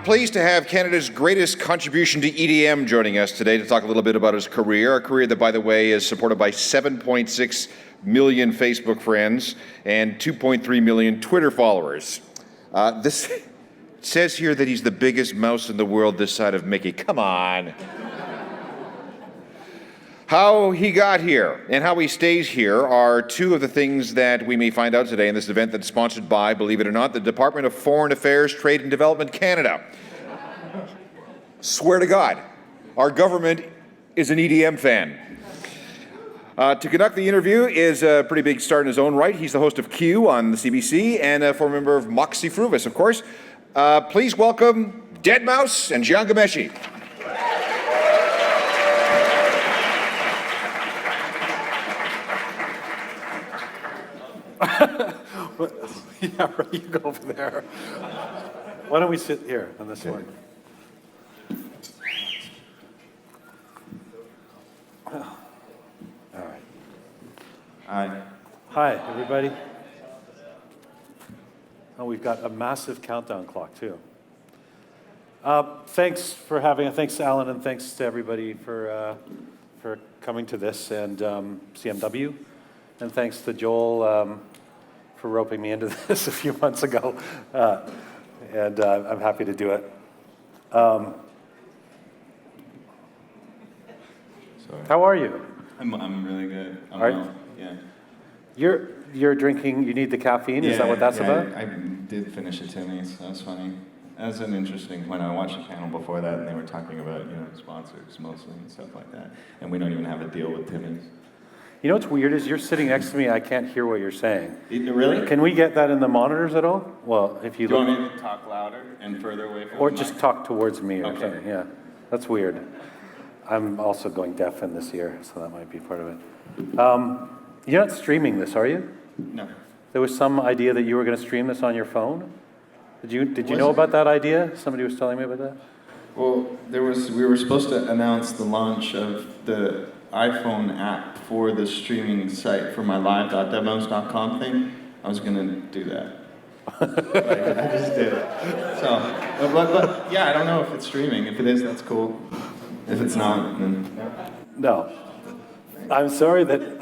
pleased to have Canada's greatest contribution to EDM joining us today to talk a little bit about his career, a career that, by the way, is supported by 7.6 million Facebook friends and 2.3 million Twitter followers. This says here that he's the biggest mouse in the world this side of Mickey. Come on. How he got here and how he stays here are two of the things that we may find out today in this event that's sponsored by, believe it or not, the Department of Foreign Affairs, Trade and Development Canada. Swear to God, our government is an EDM fan. To conduct the interview is a pretty big start in his own right. He's the host of Q on the CBC and a former member of Moxie Fruvis, of course. Please welcome DeadMau5 and Jian Ghomeshi. Yeah, right, you go over there. Why don't we sit here on this one? All right. Hi. Hi, everybody. Oh, we've got a massive countdown clock, too. Thanks for having, thanks, Alan, and thanks to everybody for coming to this, and CMW. And thanks to Joel for roping me into this a few months ago. And I'm happy to do it. How are you? I'm really good. I'm All right. well. Yeah. You're drinking, you need the caffeine? Is that what that's about? I did finish a Timmy's. That was funny. That was an interesting, when I watched the panel before that, and they were talking about, sponsors mostly and stuff like that. And we don't even have a deal with Timmy's. You know what's weird is you're sitting next to me, I can't hear what you're saying. Really? Can we get that in the monitors at all? Well, if you Do you look... want me to talk louder and further away from Or the just mic? talk towards me or Okay. something, yeah. That's weird. I'm also going deaf in this year, so that might be part of it. You're not streaming this, are you? No. There was some idea that you were going to stream this on your phone? Did you know about that idea? Somebody was telling me about that? Well, we were supposed to announce the launch of the iPhone app for the streaming site for my live.deadmau5.com thing. I was gonna do that. But I just did it. So, but yeah, I don't know if it's streaming. If it is, that's cool. If it's not, then... No. I'm sorry that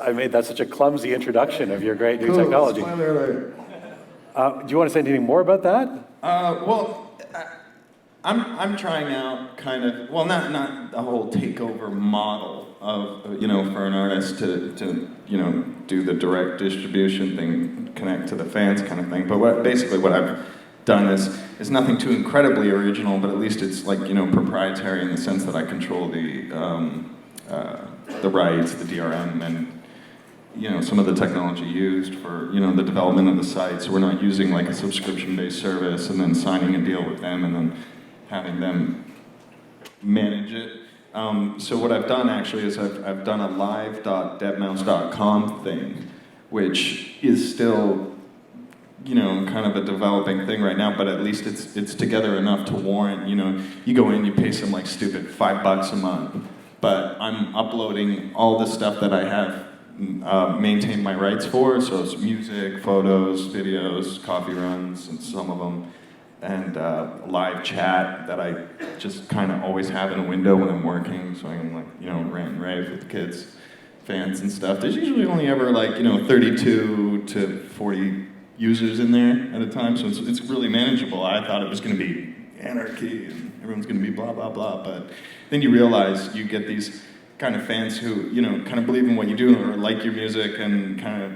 I made that such a clumsy introduction of your great new Cool. technology. Spoiler alert. Do you want to say anything more about that? I'm trying out kind of, well, not the whole takeover model of, for an artist to do the direct distribution thing, connect to the fans kind of thing. But basically what I've done is nothing too incredibly original, but at least it's like, proprietary in the sense that I control the rights, the DRM, and some of the technology used for, the development of the site. So we're not using like a subscription-based service and then signing a deal with them and then having them manage it. So what I've done actually is I've done a live.deadmau5.com thing, which is still, kind of a developing thing right now, but at least it's together enough to warrant, you go in, you pay some like stupid $5 a month, but I'm uploading all the stuff that I have maintained my rights for, so it's music, photos, videos, coffee runs, and some of them, and live chat that I just kind of always have in a window when I'm working, so I can rant and rave with the kids, fans and stuff. There's usually only ever 32 to 40 users in there at a time, so it's really manageable. I thought it was going to be anarchy and everyone's going to be blah, blah, blah, but then you realize you get these kind of fans who, kind of believe in what you do or like your music and kind of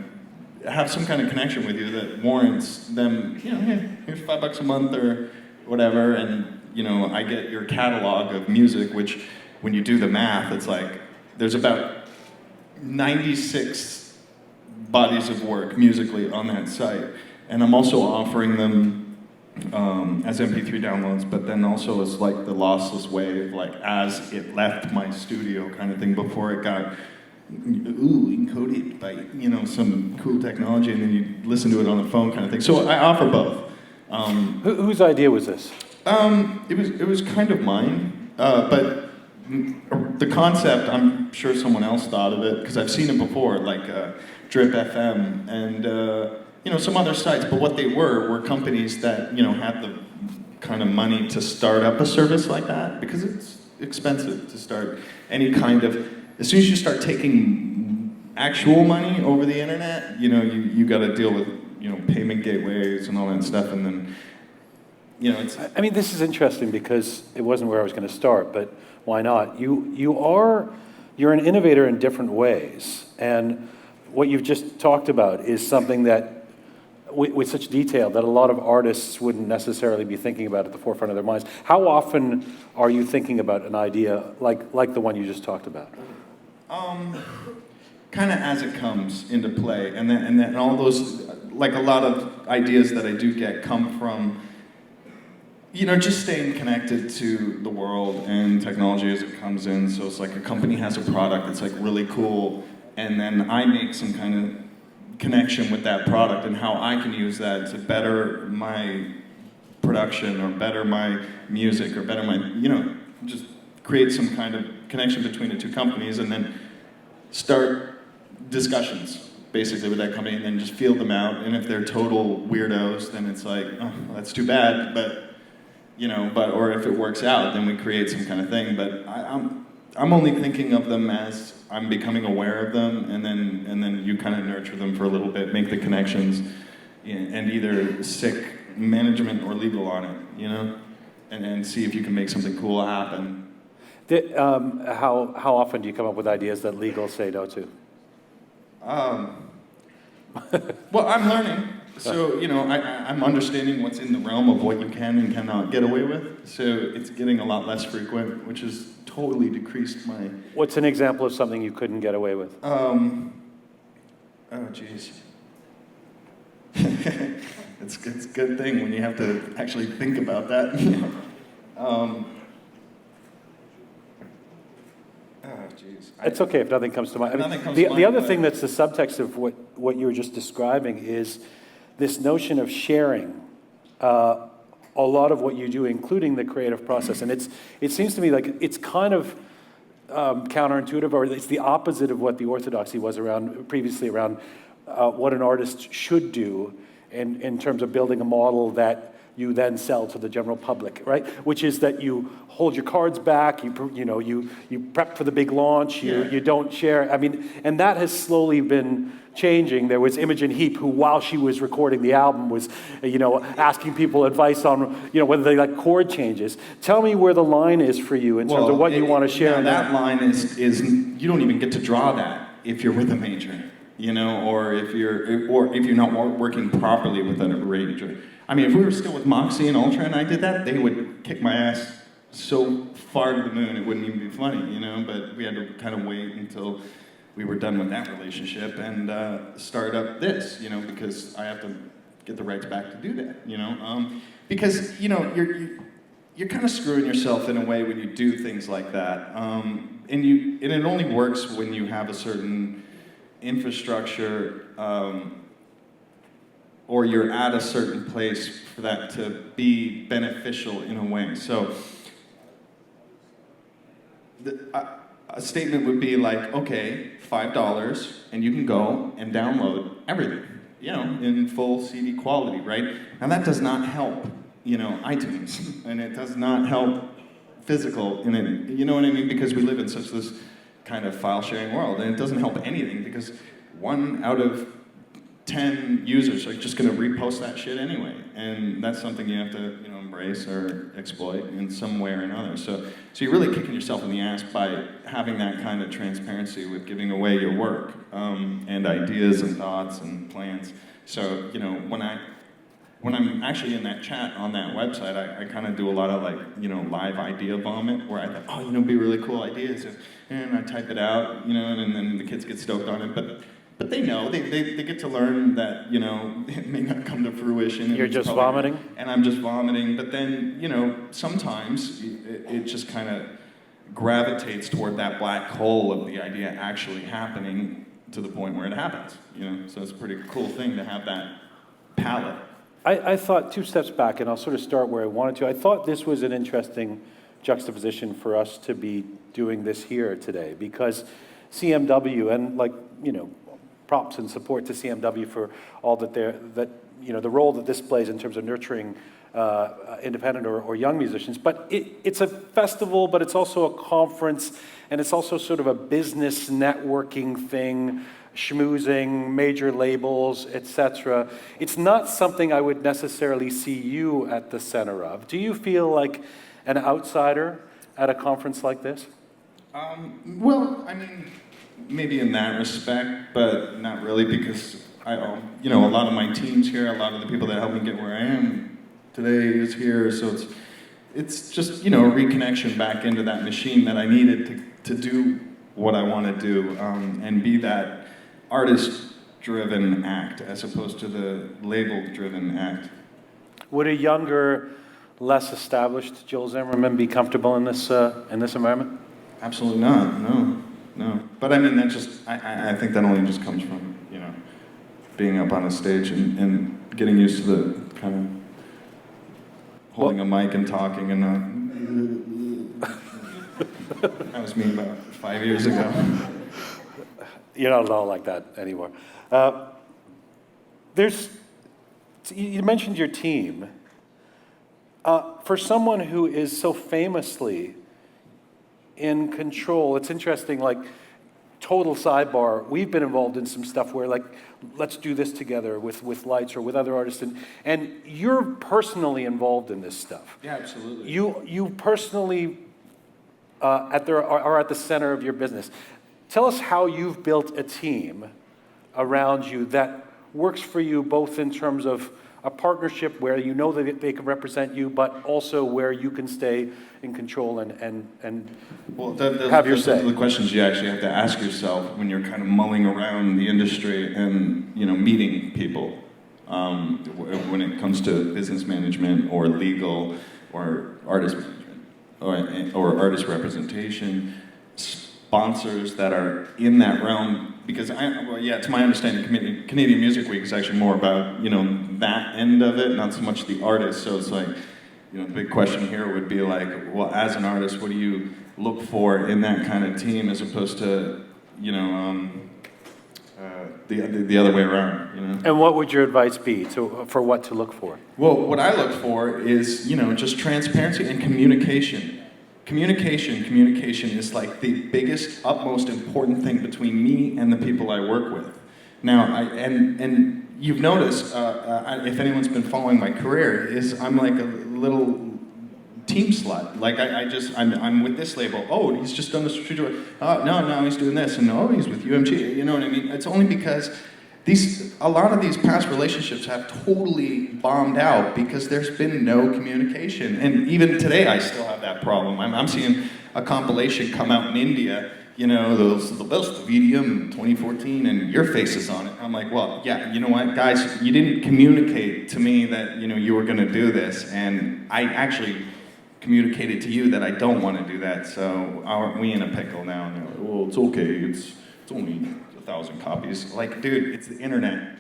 have some kind of connection with you that warrants them, hey, here's $5 a month or whatever, and, I get your catalog of music, which when you do the math, it's like, there's about 96 bodies of work musically on that site. And I'm also offering them as MP3 downloads, but then also as like the lossless wave, like as it left my studio kind of thing before it got encoded by some cool technology, and then you listen to it on the phone kind of thing. So I offer both. Whose idea was this? It was kind of mine, but the concept, I'm sure someone else thought of it because I've seen it before, like Drip FM and some other sites. But what they were companies that had the kind of money to start up a service like that, because it's expensive to start any kind of, as soon as you start taking actual money over the internet, you got to deal with, payment gateways and all that stuff, and then, it's... I mean, this is interesting because it wasn't where I was going to start, but why not? You're an innovator in different ways, and what you've just talked about is something that, with such detail, that a lot of artists wouldn't necessarily be thinking about at the forefront of their minds. How often are you thinking about an idea like the one you just talked about? Kind of as it comes into play, and then all those, like a lot of ideas that I do get come from, just staying connected to the world and technology as it comes in. So it's like a company has a product that's like really cool, and then I make some kind of connection with that product and how I can use that to better my production or better my music or better my, just create some kind of connection between the two companies, and then start discussions basically with that company, and then just field them out. And if they're total weirdos, then it's like, oh, that's too bad, but or if it works out, then we create some kind of thing. But I'm only thinking of them as I'm becoming aware of them, and then you kind of nurture them for a little bit, make the connections, and either stick management or legal on it, and see if you can make something cool happen. How often do you come up with ideas that legal say no to? Well, I'm learning. So, I'm understanding what's in the realm of what you can and cannot get away with. So it's getting a lot less frequent, which has totally decreased my... What's an example of something you couldn't get away with? Oh, geez. It's a good thing when you have to actually think about that. It's okay if nothing comes to mind. The other thing that's the subtext of what you were just describing is this notion of sharing a lot of what you do, including the creative process. And it seems to me like it's kind of counterintuitive, or it's the opposite of what the orthodoxy was previously around what an artist should do in terms of building a model that you then sell to the general public, right? Which is that you hold your cards back, you prep for the big launch, you don't share. I mean, and that has slowly been changing. There was Imogen Heap, who, while she was recording the album, was, asking people advice on, whether they like chord changes. Tell me where the line is for you in terms of what you want to share. That line is you don't even get to draw that if you're with a major, or if you're not working properly with a major. I mean, if we were still with Moxie and Ultra and I did that, they would kick my ass so far to the moon it wouldn't even be funny, But we had to kind of wait until we were done with that relationship and start up this, because I have to get the rights back to do that, because you're kind of screwing yourself in a way when you do things like that, and it only works when you have a certain infrastructure. Or you're at a certain place for that to be beneficial in a way. So a statement would be like, okay, $5, and you can go and download everything, in full CD quality, right? Now that does not help, iTunes, and it does not help physical in it, you know what I mean? Because we live in such this kind of file sharing world, and it doesn't help anything because 1 out of 10 users are just going to repost that shit anyway, and that's something you have to embrace or exploit in some way or another. So you're really kicking yourself in the ass by having that kind of transparency with giving away your work and ideas and thoughts and plans. So when I'm actually in that chat on that website, I kind of do a lot of live idea vomit, where I thought, it'd be really cool ideas, and I type it out, and then the kids get stoked on it, But they know, they get to learn that, it may not come to fruition. You're just vomiting? And I'm just vomiting, but then, sometimes it just kind of gravitates toward that black hole of the idea actually happening to the point where it happens, So it's a pretty cool thing to have that palette. I thought 2 steps back, and I'll sort of start where I wanted to. I thought this was an interesting juxtaposition for us to be doing this here today, because CMW and props and support to CMW for all the role that this plays in terms of nurturing independent or young musicians. But it's a festival, but it's also a conference, and it's also sort of a business networking thing, schmoozing, major labels, etc. It's not something I would necessarily see you at the center of. Do you feel like an outsider at a conference like this? Well, I mean, maybe in that respect, but not really, because a lot of my team's here, a lot of the people that helped me get where I am today is here, so it's just, a reconnection back into that machine that I needed to do what I want to do, and be that artist-driven act as opposed to the label-driven act. Would a younger, less established Joel Zimmerman be comfortable in this environment? Absolutely not. No. But I mean, that just I think that only just comes from being up on a stage and getting used to the kind of holding a mic and talking and that was me about 5 years ago. You're not at all like that anymore. You mentioned your team. For someone who is so famously in control, it's interesting, like, total sidebar, we've been involved in some stuff where, like, let's do this together with Lights or with other artists, and you're personally involved in this stuff. Yeah, absolutely. You personally are at the center of your business. Tell us how you've built a team around you that works for you, both in terms of a partnership where you know that they can represent you, but also where you can stay in control and have your say. Those are the questions you actually have to ask yourself when you're kind of mulling around the industry and meeting people. When it comes to business management or legal or artist management or artist representation, sponsors that are in that realm, because to my understanding, Canadian Music Week is actually more about that end of it, not so much the artist. So it's like, the big question here would be like, well, as an artist, what do you look for in that kind of team, as opposed to the other way around, And what would your advice be for what to look for? Well, what I look for is just transparency and communication. Communication is like the biggest, utmost important thing between me and the people I work with. Now, and you've noticed, if anyone's been following my career, is I'm like a little team slut. Like I'm with this label. Oh, he's just done this studio. No, he's doing this, and oh, he's with UMG. You know what I mean? It's only because a lot of these past relationships have totally bombed out because there's been no communication. And even today, I still have that problem. I'm seeing a compilation come out in India, the best of EDM 2014, and your face is on it. I'm like, well, yeah, you know what, guys, you didn't communicate to me that, you were going to do this, and I actually communicated to you that I don't want to do that, so aren't we in a pickle now? And they're like, well, it's okay, it's only 1,000 copies. Like, dude, it's the internet.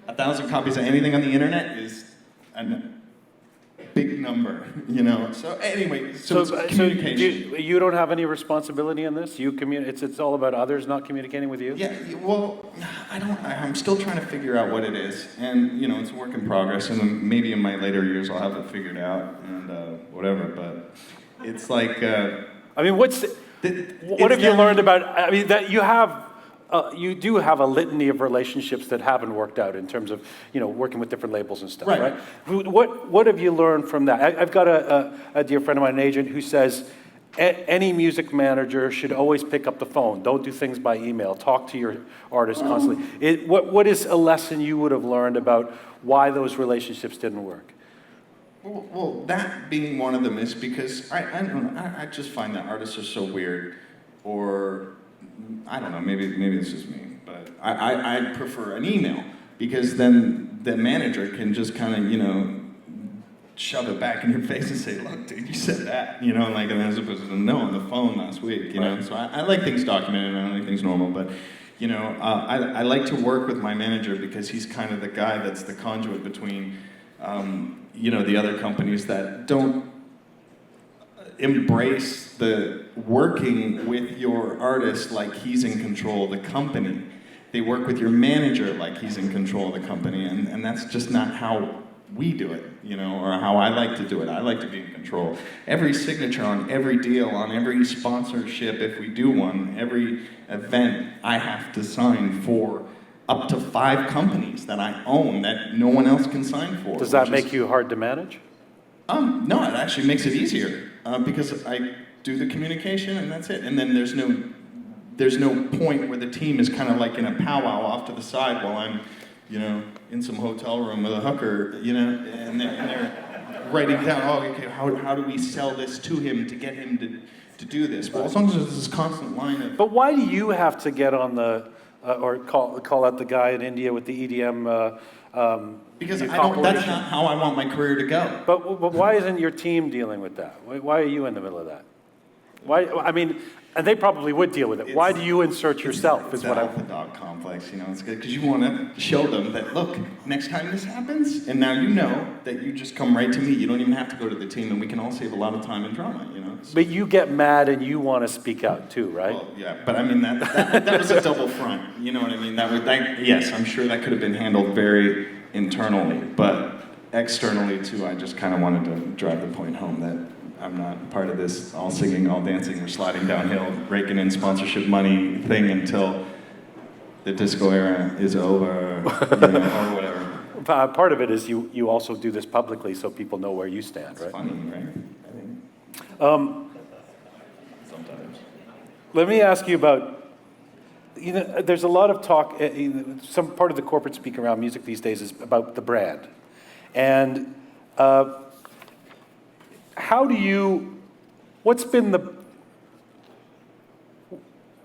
1,000 copies of anything on the internet is a big number, So anyway, so it's communication. So you don't have any responsibility in this? It's all about others not communicating with you? Yeah, well, I'm still trying to figure out what it is. And, it's a work in progress. And then maybe in my later years I'll have it figured out and whatever. But it's like... what have you learned about... that you have... you do have a litany of relationships that haven't worked out in terms of, working with different labels and stuff, right? What have you learned from that? I've got a dear friend of mine, an agent, who says any music manager should always pick up the phone. Don't do things by email. Talk to your artist constantly. What is a lesson you would have learned about why those relationships didn't work? Well, that being one of them is because I just find that artists are so weird, or... I don't know, maybe it's just me, but I prefer an email, because then the manager can just kind of, shove it back in your face and say, look, dude, you said that, and as opposed to, no, on the phone last week, Right. So I like things documented, and I like things normal, but, I like to work with my manager because he's kind of the guy that's the conduit between, the other companies that don't embrace the working with your artist like he's in control of the company. They work with your manager like he's in control of the company, and that's just not how we do it, or how I like to do it. I like to be in control. Every signature on every deal, on every sponsorship, if we do one, every event, I have to sign for up to 5 companies that I own that no one else can sign for. Does that make you hard to manage? No, it actually makes it easier because I do the communication and that's it. And then there's no point where the team is kind of like in a powwow off to the side while I'm, in some hotel room with a hooker, and they're writing down, oh, okay, how do we sell this to him to get him to do this? Well, as long as there's this constant line of... But why do you have to get on the, or call out the guy in India with the EDM because that's not how I want my career to go. But why isn't your team dealing with that? Why are you in the middle of that? Why? I mean, and they probably would deal with it. Why do you insert yourself? It's the alpha dog complex, It's good because you want to show them that, look, next time this happens, and now you know that you just come right to me. You don't even have to go to the team, and we can all save a lot of time and drama, So, but you get mad and you want to speak out too, right? Well, yeah, but I mean that was a double front. You know what I mean? Yes, I'm sure that could have been handled very internally, but externally too, I just kind of wanted to drive the point home that I'm not part of this all singing, all dancing, or sliding downhill, raking in sponsorship money thing until the disco era is over, or whatever. Part of it is you also do this publicly so people know where you stand, right? It's funny, right? I think. Sometimes. Let me ask you about, there's a lot of talk, some part of the corporate speak around music these days is about the brand. And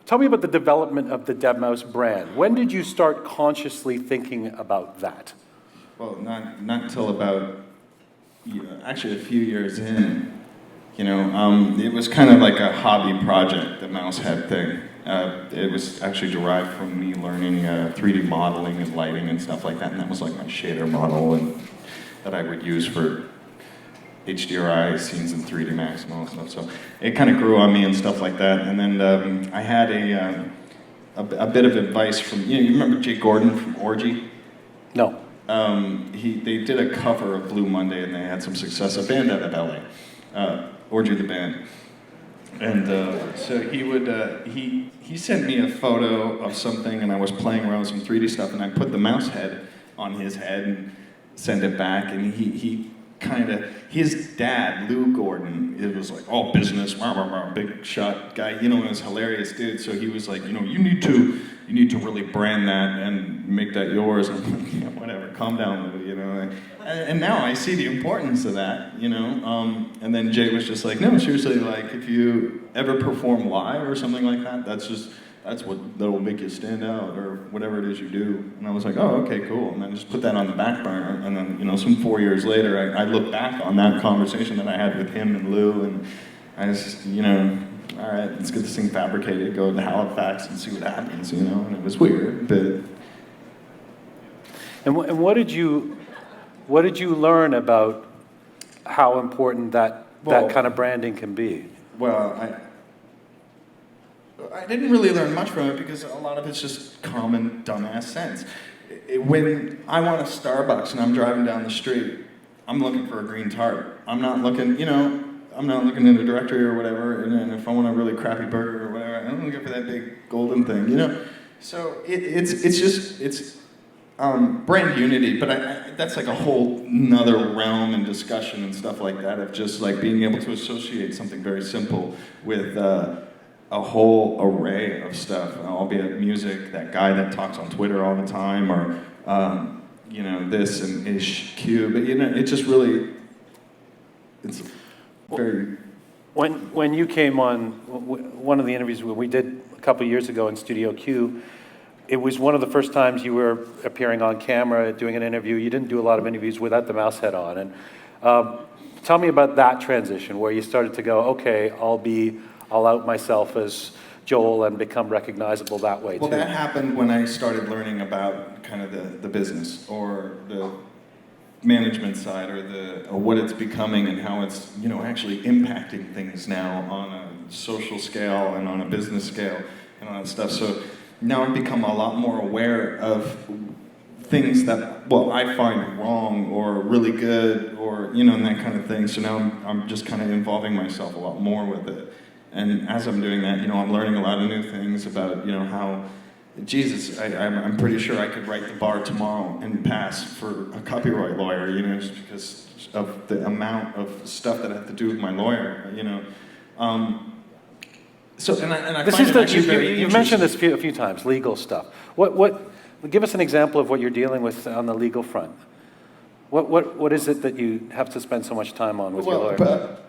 tell me about the development of the DeadMau5 brand. When did you start consciously thinking about that? Well, not until about, actually a few years in. It was kind of like a hobby project, the mouse head thing. It was actually derived from me learning 3D modeling and lighting and stuff like that, and that was like my shader model that I would use for HDRI scenes in 3D Max and all that stuff. So it kind of grew on me and stuff like that. And then I had a bit of advice from, you remember Jay Gordon from Orgy? No. They did a cover of Blue Monday and they had some success, a band out of LA, Orgy the band. And so he sent me a photo of something and I was playing around with some 3D stuff and I put the mouse head on his head and sent it back and his dad, Lou Gordon, it was like all business, big shot guy, it was hilarious dude. So he was like, you need to really brand that and make that yours. And I'm like, yeah, whatever, calm down, Lou, And now I see the importance of that, And then Jay was just like, no, seriously, like if you ever perform live or something like that, that'll make you stand out or whatever it is you do. And I was like, oh, okay, cool. And then just put that on the back burner. And then, some 4 years later, I look back on that conversation that I had with him and Lou, and I just, all right, let's get this thing fabricated, go to Halifax and see what happens, And it was weird, but. And what did you learn about how important that kind of branding can be? Well, I didn't really learn much from it because a lot of it's just common dumbass sense. When I want a Starbucks and I'm driving down the street, I'm looking for a green tart. I'm not looking, I'm not looking in the directory or whatever, and if I want a really crappy burger or whatever, I'm looking for that big golden thing, So it's brand unity, but that's like a whole nother realm and discussion and stuff like that of just like being able to associate something very simple with a whole array of stuff, albeit music, that guy that talks on Twitter all the time, or this and Ish Q, but it just really, it's very... When you came on, one of the interviews we did a couple years ago in Studio Q, it was one of the first times you were appearing on camera doing an interview. You didn't do a lot of interviews without the mouse head on, and tell me about that transition where you started to go, okay, I'll out myself as Joel and become recognizable that way, Well, too. that happened when I started learning about kind of the business or the management side or what it's becoming and how it's, actually impacting things now on a social scale and on a business scale and all that stuff. So now I've become a lot more aware of things that, well, I find wrong or really good or, and that kind of thing. So now I'm just kind of involving myself a lot more with it. And as I'm doing that, I'm learning a lot of new things about, how, Jesus, I'm pretty sure I could write the bar tomorrow and pass for a copyright lawyer, just because of the amount of stuff that I have to do with my lawyer, So, and I This find is it actually very you've mentioned interesting. this a few times, legal stuff. Give us an example of what you're dealing with on the legal front. What is it that you have to spend so much time on with your lawyer? But,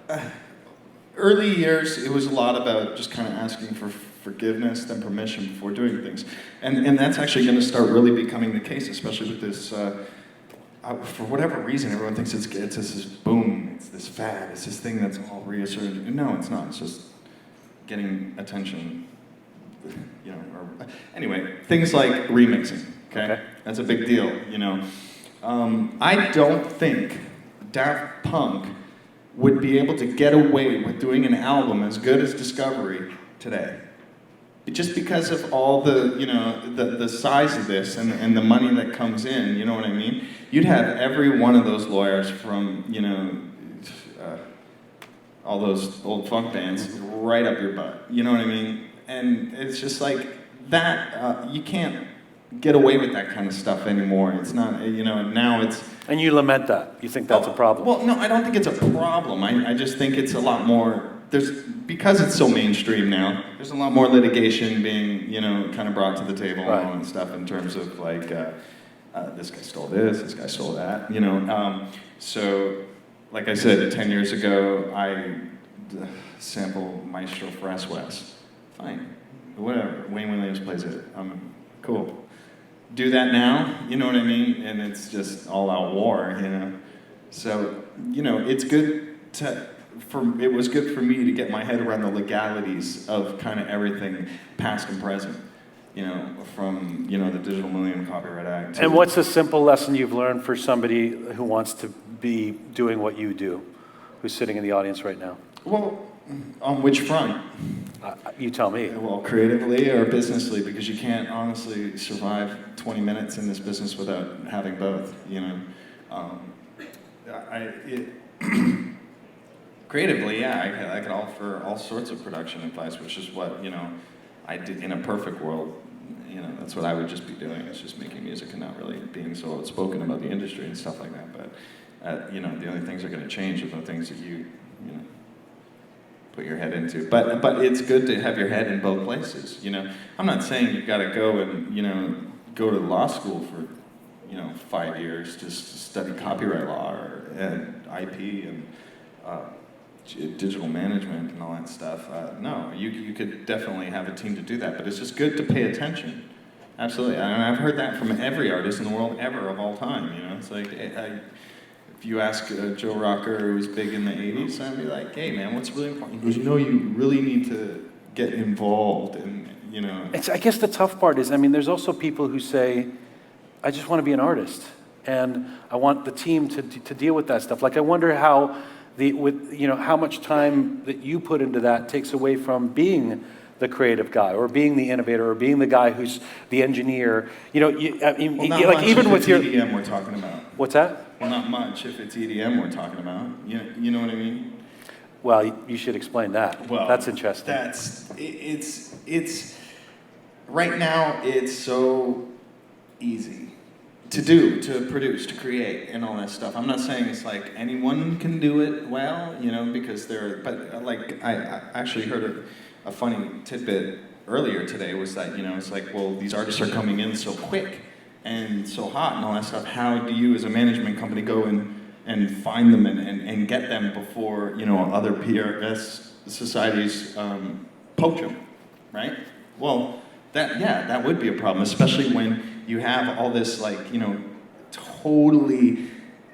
early years, it was a lot about just kind of asking for forgiveness and permission before doing things. And that's actually going to start really becoming the case, especially with this, for whatever reason, everyone thinks it's this boom, it's this fad, it's this thing that's all reasserted. No, it's not. It's just getting attention, anyway, things like remixing, okay? That's a big deal, I don't think Daft Punk would be able to get away with doing an album as good as Discovery today. Just because of all the, the size of this and the money that comes in, you know what I mean? You'd have every one of those lawyers from, all those old funk bands right up your butt, you know what I mean? And it's just like that, you can't get away with that kind of stuff anymore. It's not, now it's... And you lament that. You think that's a problem. Well, no, I don't think it's a problem. I just think it's a lot more, because it's so mainstream now, there's a lot more litigation being, kind of brought to the table and stuff in terms of like, this guy stole this guy stole that, so, like I said, 10 years ago, I sampled Maestro for S-West. Fine, whatever, Wayne Williams plays it, cool. Do that now, you know what I mean? And it's just all out war, So, it's good it was good for me to get my head around the legalities of kind of everything past and present, from, the Digital Millennium Copyright Act. And what's a simple lesson you've learned for somebody who wants to be doing what you do, who's sitting in the audience right now? Well, on which front? You tell me. Well, creatively or businessly, because you can't honestly survive 20 minutes in this business without having both, Creatively, yeah, I could offer all sorts of production advice, which is what, I did in a perfect world. That's what I would just be doing, is just making music and not really being so outspoken about the industry and stuff like that. But, the only things that are going to change are the things that you put your head into. But it's good to have your head in both places, I'm not saying you've got to go and, go to law school for, 5 years to study copyright law and IP and digital management and all that stuff. No, you could definitely have a team to do that, but it's just good to pay attention. Absolutely, and I've heard that from every artist in the world ever of all time. It's like if you ask Joe Rocker, who was big in the '80s, I'd be like, "Hey, man, what's really important?" He goes, "You really need to get involved," and I guess the tough part is, there's also people who say, "I just want to be an artist, and I want the team to deal with that stuff." Like, I wonder how how much time that you put into that takes away from being the creative guy, or being the innovator, or being the guy who's the engineer. Well, not much even if with it's your EDM we're talking about. What's that? Well, not much if it's EDM we're talking about. You know what I mean? Well, you should explain that. Well, that's interesting. It's right now it's so easy to do, to produce, to create, and all that stuff. I'm not saying it's like anyone can do it well, because but like I actually heard a funny tidbit earlier today was that, it's like, well, these artists are coming in so quick and so hot and all that stuff. How do you as a management company go and find them and get them before, other PRS societies poach them, right? Well, that would be a problem, especially when you have all this, like, totally,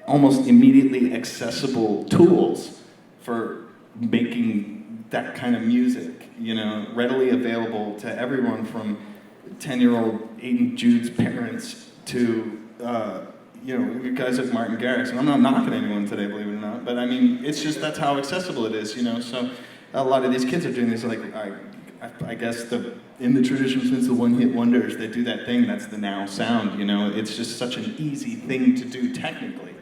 almost immediately accessible tools for making that kind of music, readily available to everyone from 10-year-old Aiden Jude's parents to, guys like Martin Garrix. And I'm not knocking anyone today, believe it or not, but it's just that's how accessible it is, So a lot of these kids are doing this, like, I guess in the traditional sense, the one-hit wonders that do that thing, that's the now sound, you know? It's just such an easy thing to do technically,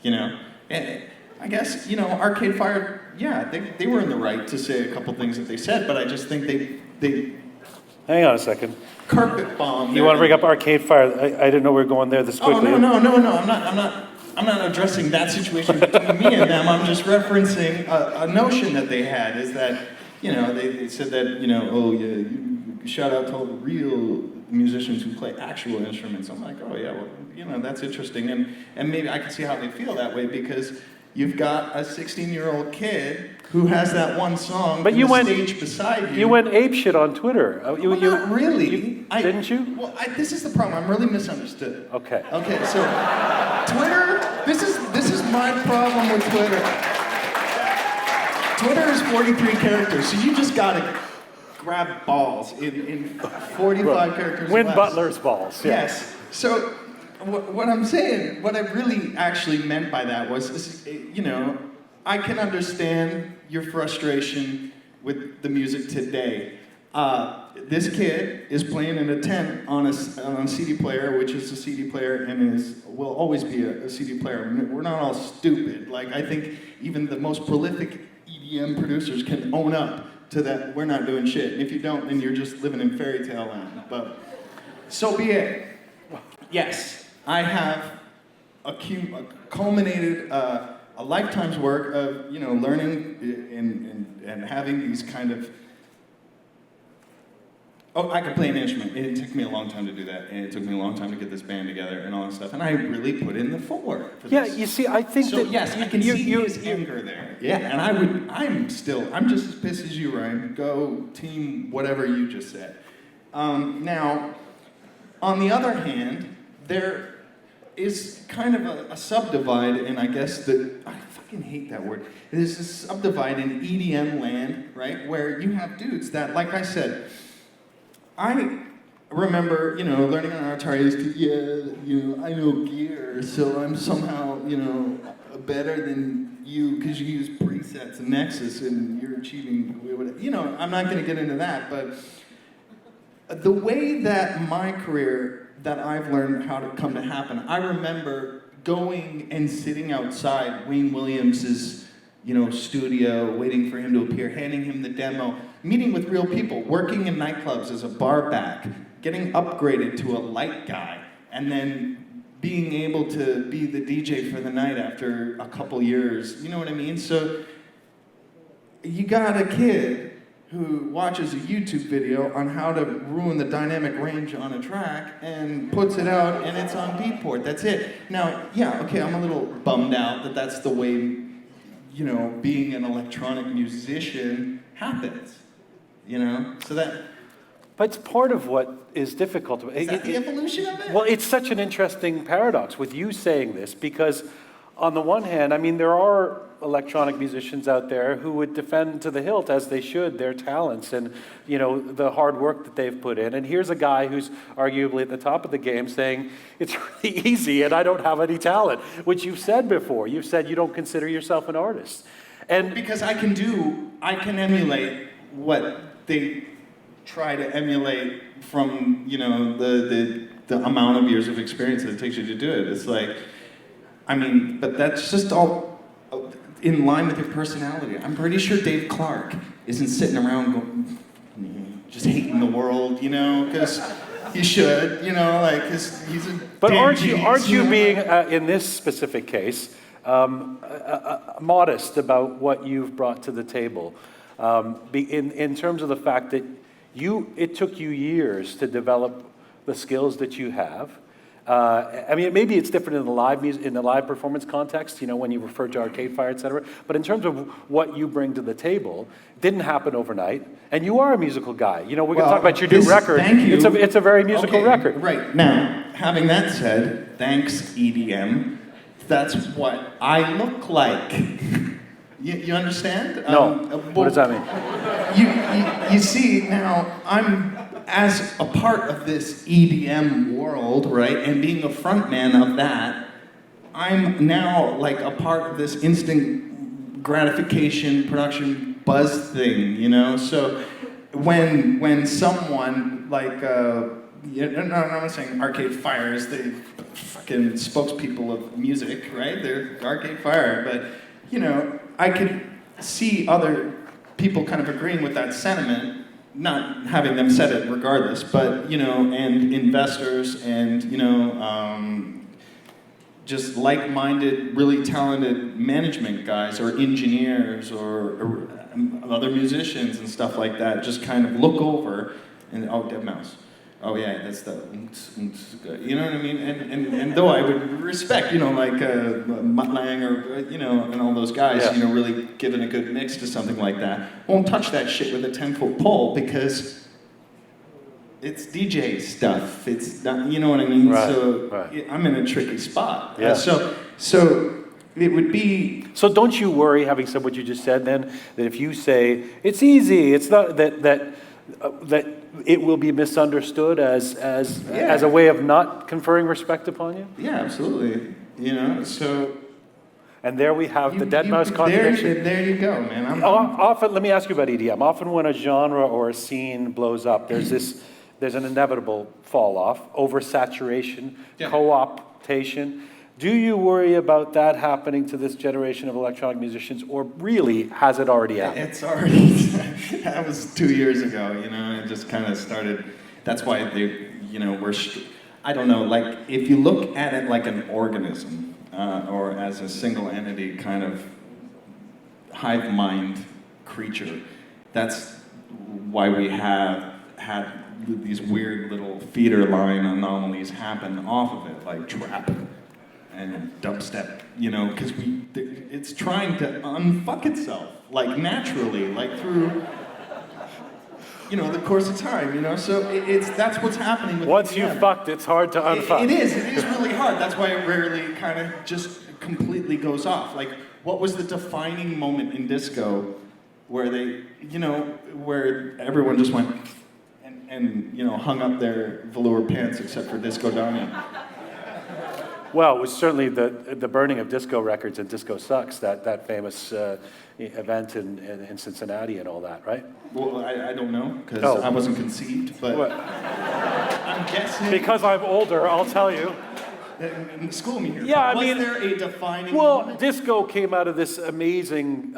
you know? And I guess, you know, Arcade Fire, yeah, they were in the right to say a couple things that they said, but I just think they Hang on a second. carpet bomb. You want to bring up Arcade Fire? I didn't know we were going there this quickly. Oh, no, I'm not addressing that situation between me and them. I'm just referencing a notion that they had, is that, you know, they said that, you know, oh yeah, you shout out to all the real musicians who play actual instruments. I'm like, oh yeah, well, you know, that's interesting. And maybe I can see how they feel that way, because you've got a 16-year-old kid who has that one song on the stage beside you. You went apeshit on Twitter. Not really. Didn't you? Well, this is the problem. I'm really misunderstood. Okay. Okay, so Twitter, this is my problem with Twitter. Twitter is 43 characters, so you just gotta grab balls in 45 characters. Win less. Butler's balls. Yeah. Yes. So what I'm saying, what I really actually meant by that was, you know, I can understand your frustration with the music today. This kid is playing in a tent on a CD player, which is a CD player and will always be a CD player. We're not all stupid. Like, I think even the most prolific EDM producers can own up to that. We're not doing shit. And if you don't, then you're just living in fairy tale land. But so be it. Yes, I have culminated a lifetime's work of, you know, learning and having these kind of. Oh, I could play an instrument. It took me a long time to do that, and it took me a long time to get this band together and all that stuff. And I really put in the footwork for this. Yeah, you see, I think So that yes, I can see his anger there. Yeah, and I'm just as pissed as you, Ryan. Go team, whatever you just said. Now, on the other hand, there is kind of a subdivide, and I guess I fucking hate that word. There's a subdivide in EDM land, right, where you have dudes that, like I said, I remember, you know, learning on Atari, I know gear, so I'm somehow, you know, better than you because you use presets and Nexus and you're achieving, whatever. You know, I'm not going to get into that, but the way that my career, that I've learned how to come to happen, I remember going and sitting outside Wayne Williams's, you know, studio, waiting for him to appear, handing him the demo, meeting with real people, working in nightclubs as a bar back, getting upgraded to a light guy, and then being able to be the DJ for the night after a couple years. You know what I mean? So you got a kid who watches a YouTube video on how to ruin the dynamic range on a track and puts it out, and it's on Beatport. That's it. Now, yeah, okay, I'm a little bummed out that that's the way, you know, being an electronic musician happens, you know? So that... But it's part of what is difficult. Is that the evolution of it? Well, it's such an interesting paradox with you saying this, because on the one hand, I mean, there are electronic musicians out there who would defend to the hilt, as they should, their talents and, you know, the hard work that they've put in. And here's a guy who's arguably at the top of the game saying, it's really easy and I don't have any talent, which you've said before. You've said you don't consider yourself an artist. And because I can emulate what they try to emulate from, you know, the amount of years of experience that it takes you to do it. It's like, I mean, but that's just all in line with your personality. I'm pretty sure Dave Clark isn't sitting around going, just hating the world, you know, because he should, you know, like, cause he's a But damn aren't genius, you know? being, in this specific case, modest about what you've brought to the table, in terms of the fact that it took you years to develop the skills that you have. I mean, maybe it's different in the live performance context, you know, when you refer to Arcade Fire, et cetera. But in terms of what you bring to the table, it didn't happen overnight. And you are a musical guy. You know, we're going to talk about your new record. Thank you. It's a very musical record. Right. Now, having that said, thanks, EDM, that's what I look like. You understand? No. What does that mean? You see, now, I'm, as a part of this EDM world, right, and being a front man of that, I'm now like a part of this instant gratification production buzz thing, you know? So when someone like, I'm not saying Arcade Fire is the fucking spokespeople of music, right? They're Arcade Fire, but, you know, I could see other people kind of agreeing with that sentiment, not having them said it regardless, but, you know, and investors and, you know, just like-minded, really talented management guys or engineers or other musicians and stuff like that just kind of look over and, oh, DeadMau5. Oh yeah, that's the, you know what I mean? And though I would respect, you know, like Mutt Lange or, you know, and all those guys, Yeah. you know, really giving a good mix to something like that, won't touch that shit with a 10-foot pole because it's DJ stuff. It's not, you know what I mean? Right, So right. I'm in a tricky spot. Yeah. So it would be. So don't you worry, having said what you just said, then that if you say it's easy, it's not that it will be misunderstood as a way of not conferring respect upon you? Yeah, absolutely. You know, so. And there we have the DeadMau5 contradiction. There you go, man. Often, let me ask you about EDM. Often when a genre or a scene blows up, there's an inevitable fall off, oversaturation, Yeah. co-optation. Do you worry about that happening to this generation of electronic musicians, or really has it already happened? It's already, that was 2 years ago, you know, it just kind of started, that's why they, you know, I don't know, like, if you look at it like an organism, or as a single entity kind of hive mind creature, that's why we have had these weird little feeder line anomalies happen off of it, like trap and dubstep, you know, because it's trying to unfuck itself, like naturally, like through, you know, the course of time, you know, so that's what's happening with Once EDM. you've fucked, it's hard to unfuck. It is really hard. That's why it rarely kind of just completely goes off. Like, what was the defining moment in disco where they, you know, where everyone just went and you know, hung up their velour pants except for Disco Donnie? Well, it was certainly the burning of disco records and Disco Sucks, that famous event in Cincinnati and all that, right? Well, I don't know, because Oh. I wasn't conceived, but What? I'm guessing. Because I'm older, I'll tell you. School me here. Yeah, I mean, was there a defining Well, moment? disco came out of this amazing,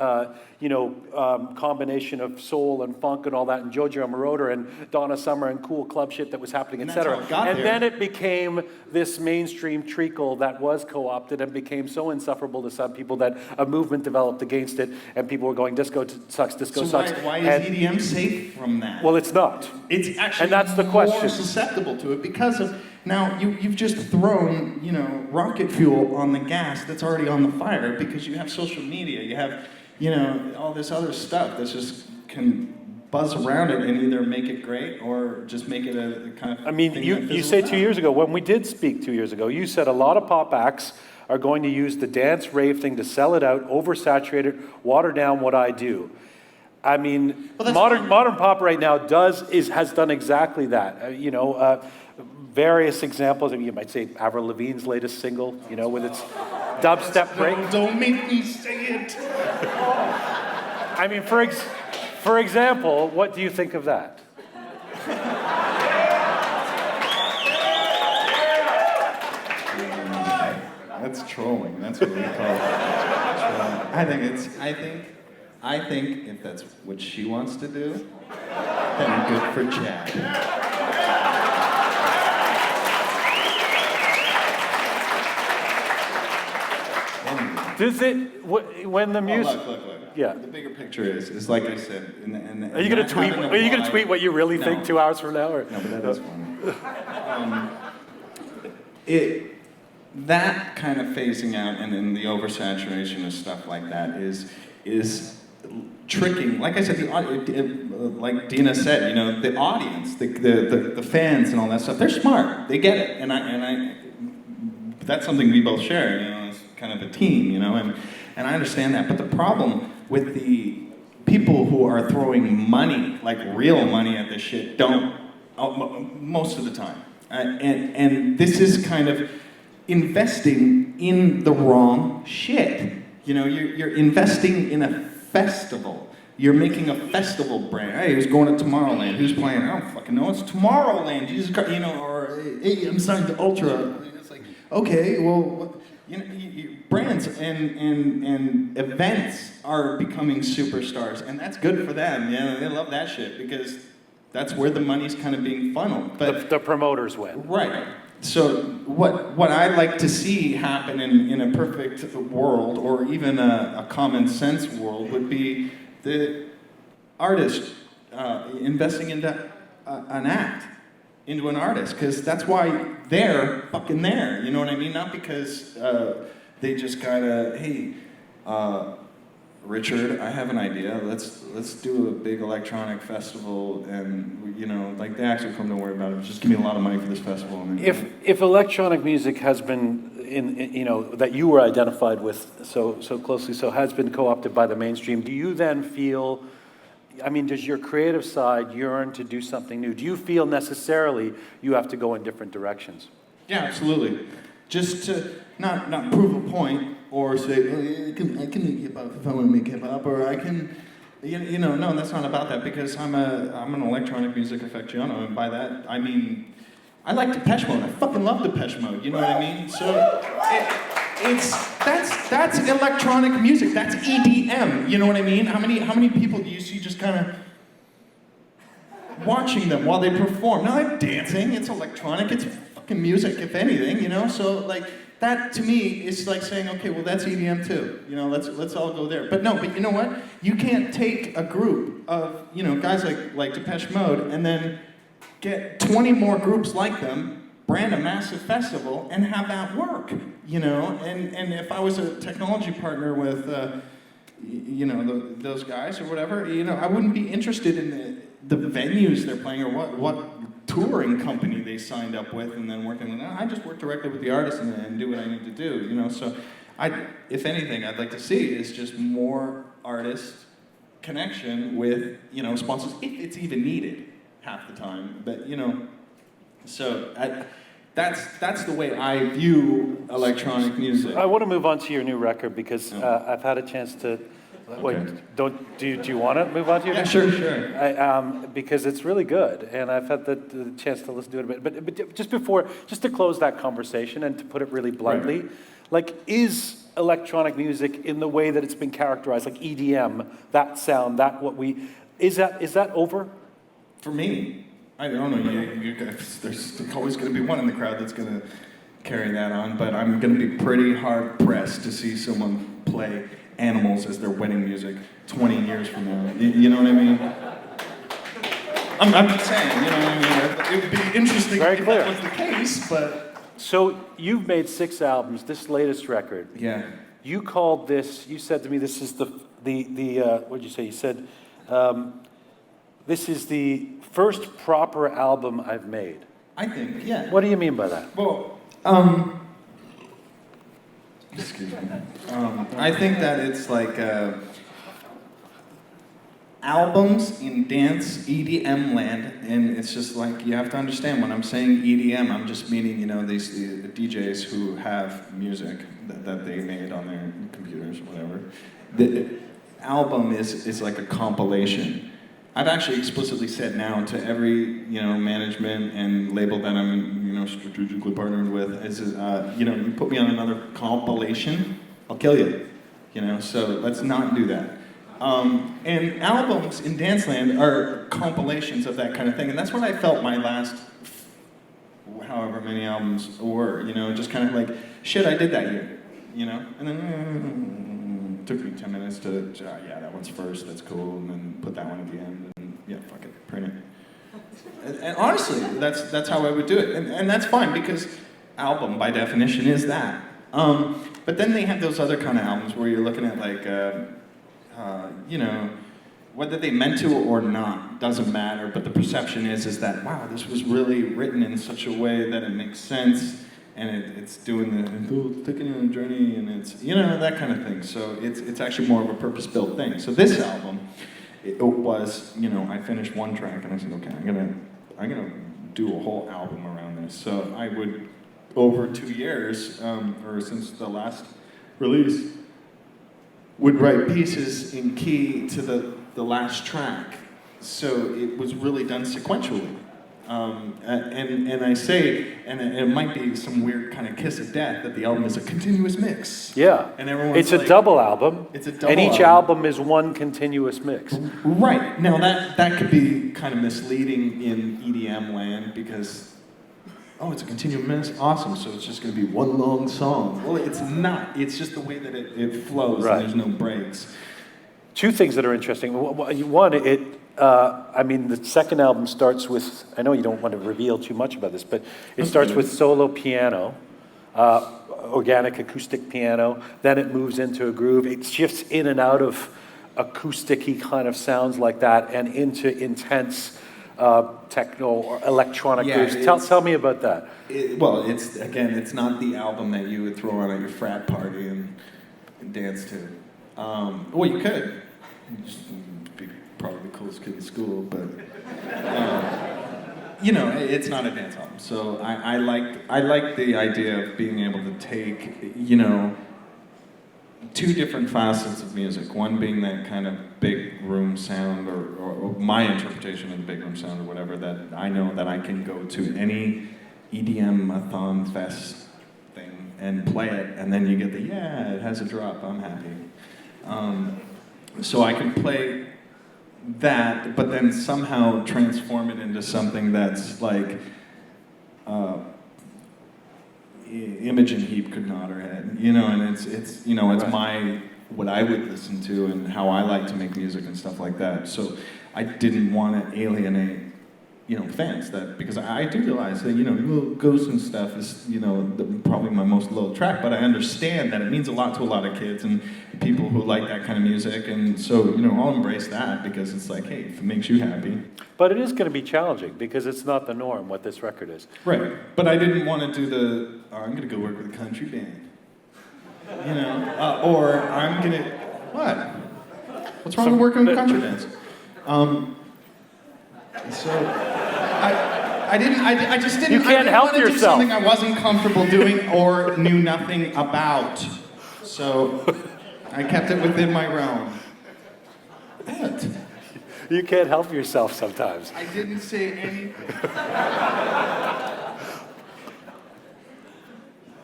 combination of soul and funk and all that, and Jojo Moroder and Donna Summer and cool club shit that was happening, And etc. that's how it got And there. then it became this mainstream treacle that was co-opted and became so insufferable to some people that a movement developed against it, and people were going disco sucks, disco So sucks. why is And- EDM safe from that? Well, it's not. It's actually And that's the more question. susceptible to it because of now you've just thrown, you know, rocket fuel on the gas that's already on the fire because you have social media, you have, you know, all this other stuff that's just can buzz around it and either make it great or just make it a kind of I mean, thing you that fizzles say out. 2 years ago, when we did speak 2 years ago, you said a lot of pop acts are going to use the dance rave thing to sell it out, oversaturate it, water down what I do. I mean, Well, that's modern fine. pop right now has done exactly that. Various examples. I mean, you might say Avril Lavigne's latest single, you know, with its dubstep break. Don't make me say it. I mean, for example, what do you think of that? That's trolling. That's what we call it. I think if that's what she wants to do, then good for Chad. Does it when the music? Look. Yeah. The bigger picture is like I said. Are you gonna tweet? Are you gonna tweet what you really think 2 hours from now? Or? No, but that is funny. That kind of phasing out and then the oversaturation of stuff like that is tricking. Like I said, like Dina said, you know, the audience, the fans and all that stuff. They're smart. They get it, and I that's something we both share. You know, as kind of a team. You know, and I understand that. But the problem with the people who are throwing money, like real money at this shit, don't most of the time. And this is kind of investing in the wrong shit. You know, you're investing in a festival You're making a festival brand. Hey, who's going to Tomorrowland? Who's playing? I don't fucking know. It's Tomorrowland. Jesus Christ, you know, or hey, I'm signed to Ultra. I mean, it's like, okay, well, you know, brands and events are becoming superstars, and that's good for them. You know, they love that shit because that's where the money's kind of being funneled. But The promoters win. right. So what I'd like to see happen in a perfect world, or even a common sense world, would be the artist investing into an act, into an artist, because that's why they're fucking there. You know what I mean? Not because they just gotta, hey, Richard, I have an idea. Let's do a big electronic festival, and you know, like the acts will come. Don't worry about it. Just give me a lot of money for this festival. And If electronic music has been you know, that you were identified with so closely, so has been co-opted by the mainstream, do you then feel? I mean, does your creative side yearn to do something new? Do you feel necessarily you have to go in different directions? yeah, absolutely. Just to not prove a point or say, oh, I can make hip hop if I want to make hip hop, or I can, you know, no, that's not about that, because I'm an electronic music aficionado, and by that I mean I like Depeche Mode. I fucking love Depeche Mode. You know what I mean? So that's electronic music. That's EDM. You know what I mean? How many people do you see just kind of watching them while they perform? Not like dancing. It's electronic. It's fucking music, if anything. You know? So like that to me is like saying, okay, well that's EDM too. You know, let's all go there. But you know what? You can't take a group of, you know, guys like Depeche Mode and then get 20 more groups like them, brand a massive festival, and have that work, you know? And if I was a technology partner with, you know, those guys or whatever, you know, I wouldn't be interested in the venues they're playing or what touring company they signed up with and then working with them. I just work directly with the artist and do what I need to do, you know? So if anything, I'd like to see is just more artist connection with, you know, sponsors, if it's even needed. Half the time, but you know, so that's the way I view electronic music. I want to move on to your new record because I've had a chance to. Wait, Okay. do you want to move on to your? Yeah, new sure. Because it's really good, and I've had the chance to listen to it a bit. But just to close that conversation and to put it really bluntly, like, is electronic music in the way that it's been characterized, like EDM, that sound, is that over? For me, I don't know. You guys, there's always going to be one in the crowd that's going to carry that on, but I'm going to be pretty hard pressed to see someone play Animals as their wedding music 20 years from now. You know what I mean? I'm just saying, you know what I mean? It would be interesting Very if clear. that was the case, but... So you've made 6 albums. This latest record. Yeah. You called this. You said to me, "This is the what did you say?" You said, "This is the first proper album I've made." I think, yeah. What do you mean by that? Well, excuse me. I think that it's like albums in dance EDM land, and it's just like you have to understand when I'm saying EDM, I'm just meaning, you know, the DJs who have music that they made on their computers or whatever. The album is like a compilation. I've actually explicitly said now to every, you know, management and label that I'm, you know, strategically partnered with, is, you know, you put me on another compilation, I'll kill you. You know, so let's not do that. And albums in Danceland are compilations of that kind of thing, and that's what I felt my last, however many albums were. You know, just kind of like, shit, I did that year. You know, and then took me 10 minutes to, yeah, that one's first, that's cool, and then put that one at the end, and yeah, fuck it, print it. And honestly, that's how I would do it, and that's fine, because album, by definition, is that. But then they have those other kind of albums where you're looking at like, you know, whether they meant to or not, doesn't matter, but the perception is that, wow, this was really written in such a way that it makes sense, and it's doing it's taking you on a journey, and it's, you know, that kind of thing. So it's actually more of a purpose-built thing. So this album, it was, you know, I finished one track, and I said, okay, I'm gonna do a whole album around this. So I would, over 2 years, or since the last release, would write pieces in key to the the last track. So it was really done sequentially. And I say, and it might be some weird kind of kiss of death that the album is a continuous mix. Yeah. And everyone's It's a like, double album. It's a double and each album. album is one continuous mix. Right. Now that could be kind of misleading in EDM land because, oh, it's a continuous mix? Awesome, so it's just going to be one long song. Well, it's not. It's just the way that it flows Right. and there's no breaks. Two things that are interesting. One, the second album starts with, I know you don't want to reveal too much about this, but it starts with solo piano, organic acoustic piano, then it moves into a groove. It shifts in and out of acoustic-y kind of sounds like that and into intense techno or electronic grooves. Tell me about that. It's not the album that you would throw on at your frat party and dance to. Well, you could. You'd just be probably the coolest kid in school, but it's not a dance album. So I like the idea of being able to take two different facets of music. One being that kind of big room sound, or my interpretation of the big room sound, or whatever, that I know that I can go to any EDM-a-thon fest thing and play it, and then you get it has a drop, I'm happy. So I can play that, but then somehow transform it into something that's like Imogen Heap could nod her head, and it's my what I would listen to and how I like to make music and stuff like that. So I didn't want to alienate fans, because I do realize that Little Ghosts and stuff is probably my most loyal track, but I understand that it means a lot to a lot of kids and people who like that kind of music, and so I'll embrace that because it's like, hey, if it makes you happy. But it is going to be challenging because it's not the norm what this record is. Right, but I didn't want to do I'm going to go work with a country band, or I'm going to what? What's wrong with working with country bands? So I just didn't. You can't help I didn't yourself. Do something I wasn't comfortable doing or knew nothing about. So I kept it within my realm. What? You can't help yourself sometimes. I didn't say anything.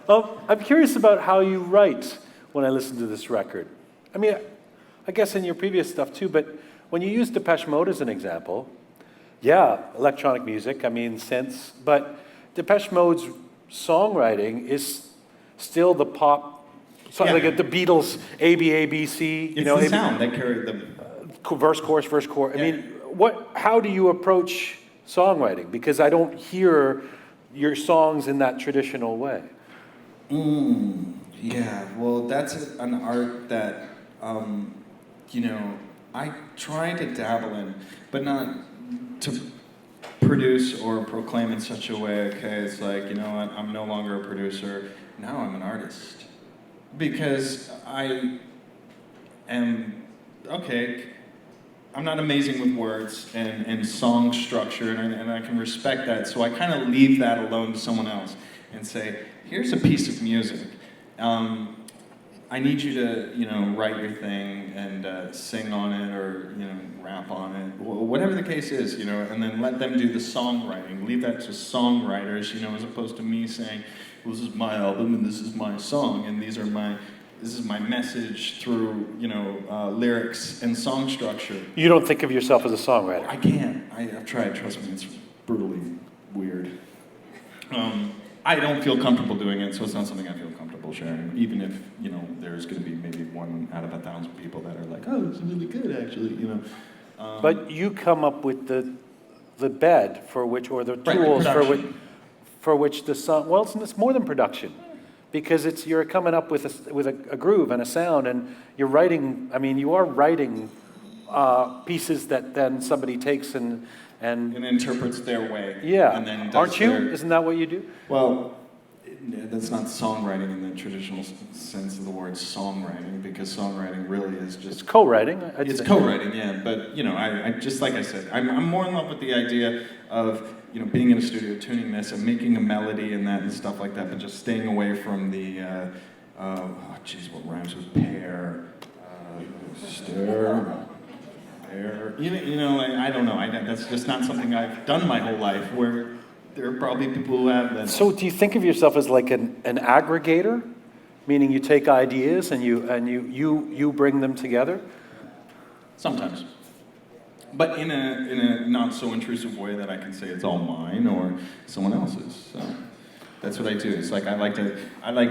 I'm curious about how you write when I listen to this record. I mean, I guess in your previous stuff too, but when you use Depeche Mode as an example, electronic music, synths, but Depeche Mode's songwriting is still the pop, like the Beatles, A-B-A-B-C. It's the sound that carried the verse, chorus, verse, chorus. How do you approach songwriting? Because I don't hear your songs in that traditional way. Yeah, well, that's an art that, I try to dabble in, but not to produce or proclaim in such a way, okay, it's like, I'm no longer a producer, now I'm an artist. Because I am, I'm not amazing with words and song structure, and I can respect that, so I kind of leave that alone to someone else and say, here's a piece of music. I need you to, write your thing and sing on it or, rap on it, whatever the case is, and then let them do the songwriting. Leave that to songwriters, as opposed to me saying, well, this is my album and this is my song and this is my message through, lyrics and song structure. You don't think of yourself as a songwriter? I can't. I've tried, trust me, it's brutally weird. I don't feel comfortable doing it, so it's not something I feel comfortable sharing, even if, there's going to be maybe 1 out of 1,000 people that are like, oh, this is really good, actually, But you come up with the bed for which, or the Right, tools the for which the song, well, it's more than production. Because you're coming up with a groove and a sound, and you're writing, you are writing pieces that then somebody takes and interprets their way. Yeah. And then does Aren't you? their- Isn't that what you do? Well, that's not songwriting in the traditional sense of the word songwriting, because songwriting really is just... It's co-writing. It's co-writing, yeah, but I just like I said, I'm more in love with the idea of being in a studio, tuning this, and making a melody and that and stuff like that, but just staying away from the what rhymes with pear? Stir. fair. Like, I don't know. That's just not something I've done my whole life. Where there are probably people who have that. So do you think of yourself as like an aggregator, meaning you take ideas and you bring them together? Sometimes. But in a not so intrusive way that I can say it's all mine or someone else's. So that's what I do. It's like I like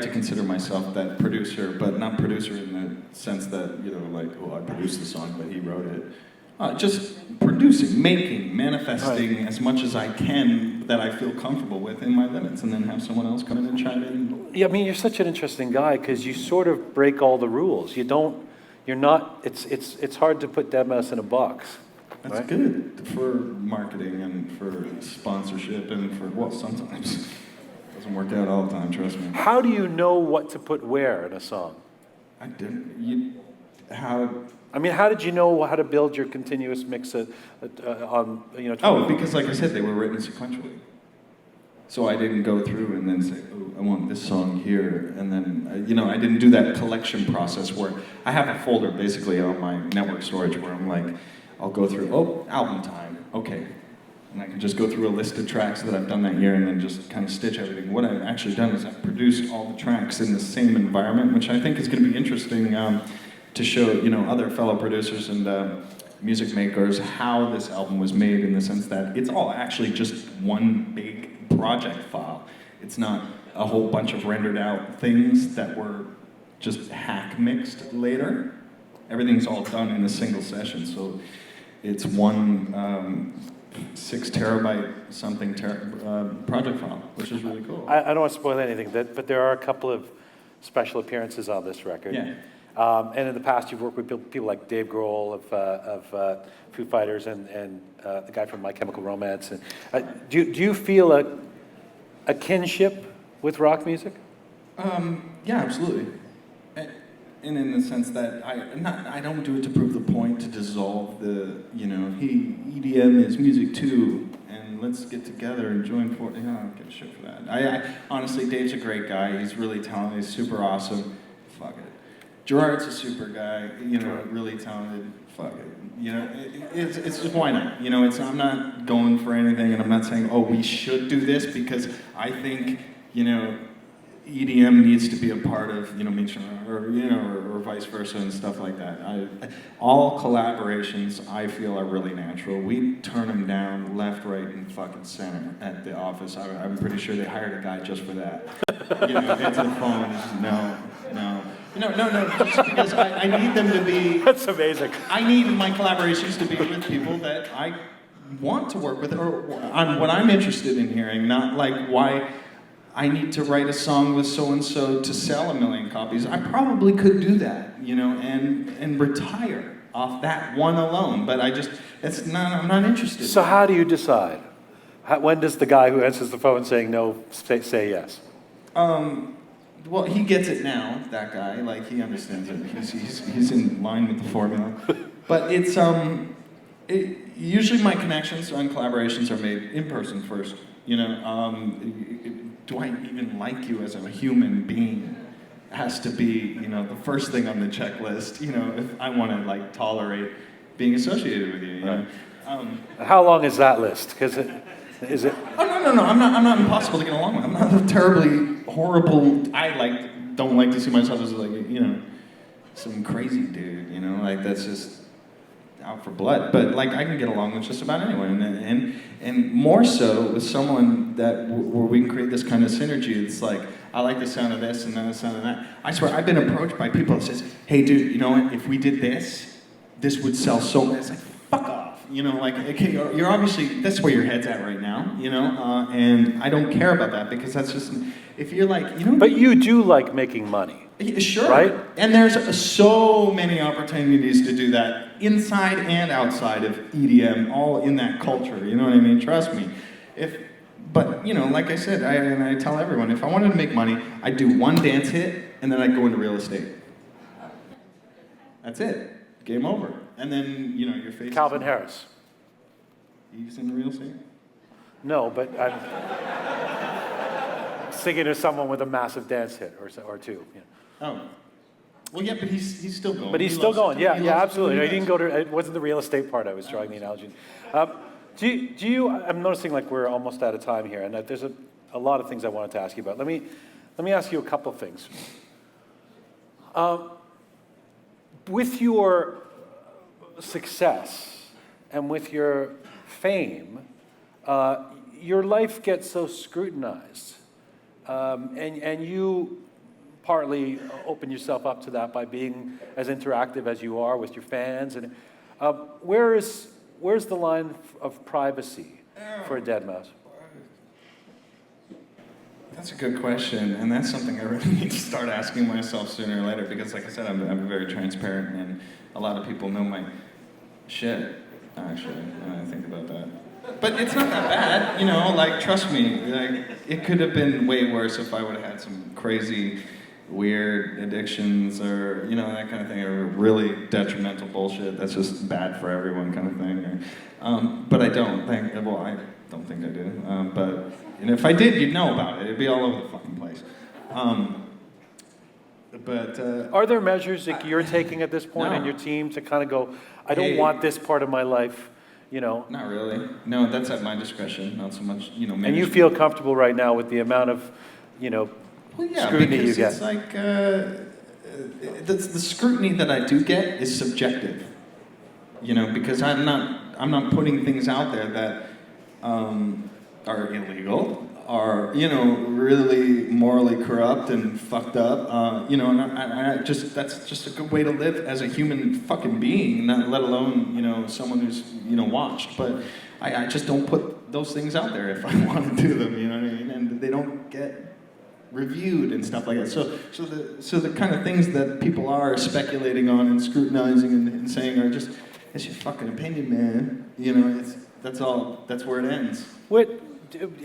to consider myself that producer, but not producer in the sense that, like, oh, I produced the song, but he wrote it. Just producing, making, manifesting as much as I can that I feel comfortable with in my limits, and then have someone else come in and chime in. Yeah, I mean, you're such an interesting guy because you sort of break all the rules. You're not, it's hard to put DeadMau5 in a box. That's right? good for marketing and for sponsorship and for, well, sometimes it doesn't work out all the time, trust me. How do you know what to put where in a song? I didn't. I mean, how did you know how to build your continuous mix on, Oh, because like I said, they were written sequentially. So I didn't go through and then say, oh, I want this song here. And then, I didn't do that collection process where I have a folder basically on my network storage where I'm like, I'll go through, album time, okay. And I can just go through a list of tracks that I've done that year and then just kind of stitch everything. What I've actually done is I've produced all the tracks in the same environment, which I think is going to be interesting to show, other fellow producers and music makers how this album was made, in the sense that it's all actually just one big project file. It's not a whole bunch of rendered out things that were just hack mixed later. Everything's all done in a single session, so it's one 6 terabyte something project file, which is really cool. I don't want to spoil anything, but there are a couple of special appearances on this record. Yeah. And in the past, you've worked with people like Dave Grohl of Foo Fighters and the guy from My Chemical Romance. And, do you feel a kinship with rock music? Yeah, absolutely. And in the sense that I don't do it to prove the point, to dissolve the, EDM is music too, and let's get together and join for, I don't give a shit for that. I honestly, Dave's a great guy. He's really talented. He's super awesome. Fuck it. Gerard's a super guy, really talented. Fuck it. It's just, why not? I'm not going for anything, and I'm not saying, oh, we should do this because I think, EDM needs to be a part of, or vice versa and stuff like that. All collaborations, I feel, are really natural. We turn them down left, right, and fucking center at the office. I'm pretty sure they hired a guy just for that. Answer the phone. No, just because I need them to be... That's amazing. I need my collaborations to be with people that I want to work with, or what I'm interested in hearing, not like why I need to write a song with so-and-so to sell 1 million copies. I probably could do that, and retire off that one alone, but I'm not interested. So how do you decide? When does the guy who answers the phone saying no say yes? Well, he gets it now, that guy. Like, he understands it. He's in line with the formula. But it's, usually my connections on collaborations are made in person first. Do I even like you as a human being? It has to be, the first thing on the checklist, if I want to, tolerate being associated with you, Right. How long is that list? Because is it? Oh, no. I'm not impossible to get along with. I'm not a terribly horrible. I don't like to see myself as some crazy dude. That's just out for blood. But I can get along with just about anyone, and more so with someone that where we can create this kind of synergy. It's like, I like the sound of this and then the sound of that. I swear, I've been approached by people that says, "Hey, dude, you know what? If we did this, this would sell so much." It's like, fuck off. Okay, you're obviously, that's where your head's at right now, and I don't care about that, because that's just, if you're But you do like making money. Sure. Right? And there's so many opportunities to do that inside and outside of EDM, all in that culture, you know what I mean? Trust me. But, like I said, I tell everyone, if I wanted to make money, I'd do one dance hit, and then I'd go into real estate. That's it. Game over. And then, your face... Calvin Harris. He's in real estate? No, but I'm thinking of someone with a massive dance hit or two. Oh. Well, yeah, but he's still going. But he's He still loves it. going. Yeah, He yeah, loves absolutely. doing I didn't this. go to. It wasn't the real estate part I was drawing the analogy. Do you? I'm noticing like we're almost out of time here, and that there's a lot of things I wanted to ask you about. Let me ask you a couple of things. With your success and with your fame, your life gets so scrutinized, and you partly open yourself up to that by being as interactive as you are with your fans. And where's the line of privacy for DeadMau5? That's a good question, and that's something I really need to start asking myself sooner or later, because like I said, I'm very transparent, and a lot of people know my shit, actually, when I think about that. But it's not that bad, you know, like, trust me, like, it could have been way worse if I would have had some crazy, weird addictions or, you know, that kind of thing, or really detrimental bullshit that's just bad for everyone kind of thing. Or, but I don't think, well, I don't think I do, but and if I did, you'd know about it. It'd be all over the fucking place. Are there measures that you're taking at this point No. in your team to kind of go, I don't Hey. want this part of my life, you know? Not really. No, that's at my discretion, not so much, you know, And you management. feel comfortable right now with the amount of, you know, Well, yeah, scrutiny because you it's get? like, the scrutiny that I do get is subjective. You know, because I'm not putting things out there that are illegal, are, you know, really morally corrupt and fucked up. You know, and I just, that's just a good way to live as a human fucking being, not let alone, you know, someone who's, you know, watched. But I just don't put those things out there if I want to do them, you know what I mean? And they don't get reviewed and stuff like that. So the kind of things that people are speculating on and scrutinizing and saying are just, it's your fucking opinion, man. You know, that's where it ends.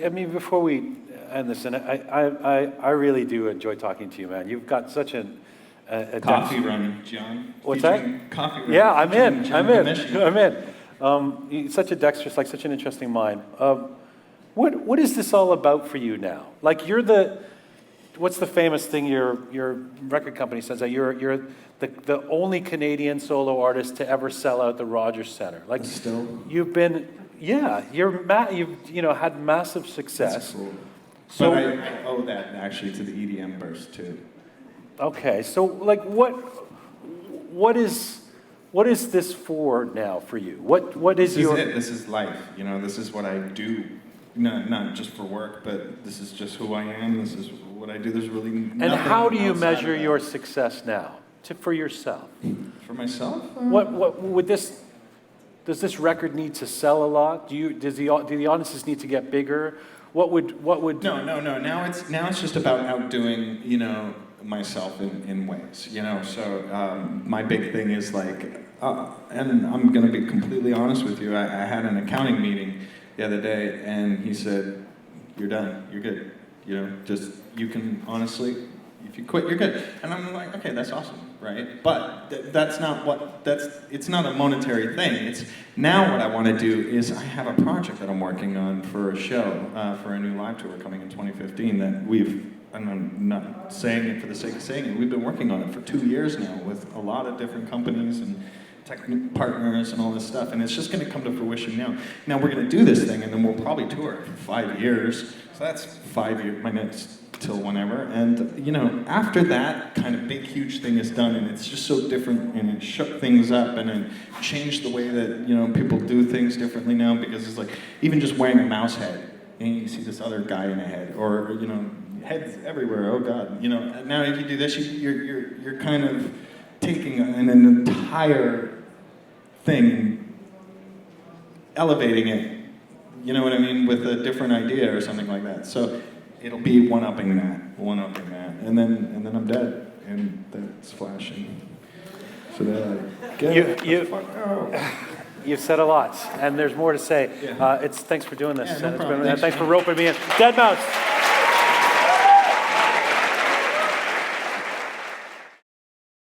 I mean, before we end this, and I really do enjoy talking to you, man. You've got such a Coffee run, John. What's that? Coffee run. Yeah, I'm in. Jian I'm Ghomeshi. in. You're such a dexterous, like such an interesting mind. What is this all about for you now? Like what's the famous thing your record company says, that you're the only Canadian solo artist to ever sell out the Rogers Centre. Like Still? you've been, yeah, you've had massive success. That's cool. So But I owe that actually to the EDM burst too. okay, so like what is this for now for you? What is This your is it. This is life. You know, this is what I do. Not just for work, but this is just who I am. This is what I do. There's really nothing. and how do you outside measure of that. your success now for yourself? For myself? What would this? Does this record need to sell a lot? Do the audiences need to get bigger? What would? No. Now it's just about outdoing, you know, myself in ways, you know. So my big thing is like, and I'm going to be completely honest with you. I had an accounting meeting the other day, and he said, "You're done. You're good. You know, just you can honestly, if you quit, you're good." And I'm like, "Okay, that's awesome, right?" But it's not a monetary thing. It's now what I want to do is I have a project that I'm working on for a show, for a new live tour coming in 2015 that and I'm not saying it for the sake of saying it, we've been working on it for 2 years now with a lot of different companies and tech partners and all this stuff, and it's just going to come to fruition now. Now we're going to do this thing, and then we'll probably tour it for 5 years. So that's 5 years, my next till whenever. And you know, after that kind of big, huge thing is done, and it's just so different, and it shook things up, and it changed the way that, you know, people do things differently now, because it's like even just wearing a mouse head, and you see this other guy in a head, or you know, heads everywhere. Oh God, you know. Now if you do this, you're kind of taking an entire thing, elevating it, you know what I mean, with a different idea or something like that. So it'll be one-upping that, and then I'm dead, and that's flashing. So You've said a lot, and there's more to say. Yeah. Thanks for doing this. Yeah, no and problem. thanks for roping me in. DeadMau5.